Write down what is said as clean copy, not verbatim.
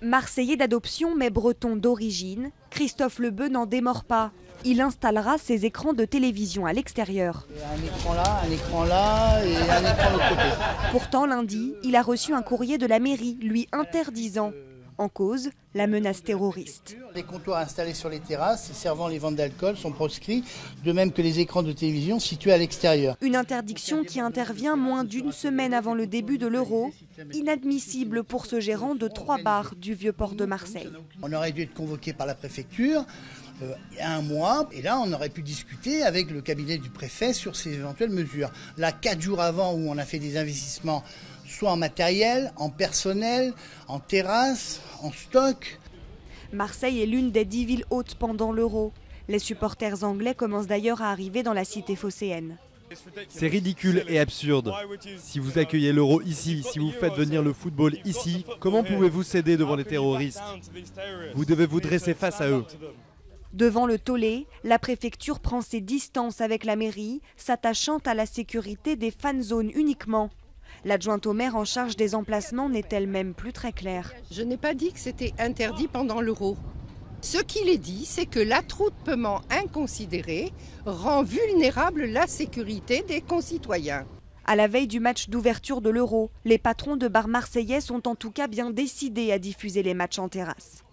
Marseillais d'adoption mais breton d'origine, Christophe Lebeu n'en démord pas. Il installera ses écrans de télévision à l'extérieur. Un écran là et un écran de l'autre côté. Pourtant, lundi, il a reçu un courrier de la mairie lui interdisant. En cause, la menace terroriste. Les comptoirs installés sur les terrasses servant les ventes d'alcool sont proscrits, de même que les écrans de télévision situés à l'extérieur. Une interdiction qui intervient moins d'une semaine avant le début de l'Euro, inadmissible pour ce gérant de 3 bars du Vieux-Port de Marseille. On aurait dû être convoqué par la préfecture il y a un mois, et là on aurait pu discuter avec le cabinet du préfet sur ces éventuelles mesures. Là, 4 jours avant, où on a fait des investissements, soit en matériel, en personnel, en terrasse, en stock. Marseille est l'une des 10 villes hôtes pendant l'Euro. Les supporters anglais commencent d'ailleurs à arriver dans la cité phocéenne. C'est ridicule et absurde. Si vous accueillez l'Euro ici, si vous faites venir le football ici, comment pouvez-vous céder devant les terroristes? Vous devez vous dresser face à eux. Devant le tollé, la préfecture prend ses distances avec la mairie, s'attachant à la sécurité des fan zones uniquement. L'adjointe au maire en charge des emplacements n'est elle-même plus très claire. Je n'ai pas dit que c'était interdit pendant l'Euro. Ce qu'il est dit, c'est que l'attroupement inconsidéré rend vulnérable la sécurité des concitoyens. À la veille du match d'ouverture de l'Euro, les patrons de bars marseillais sont en tout cas bien décidés à diffuser les matchs en terrasse.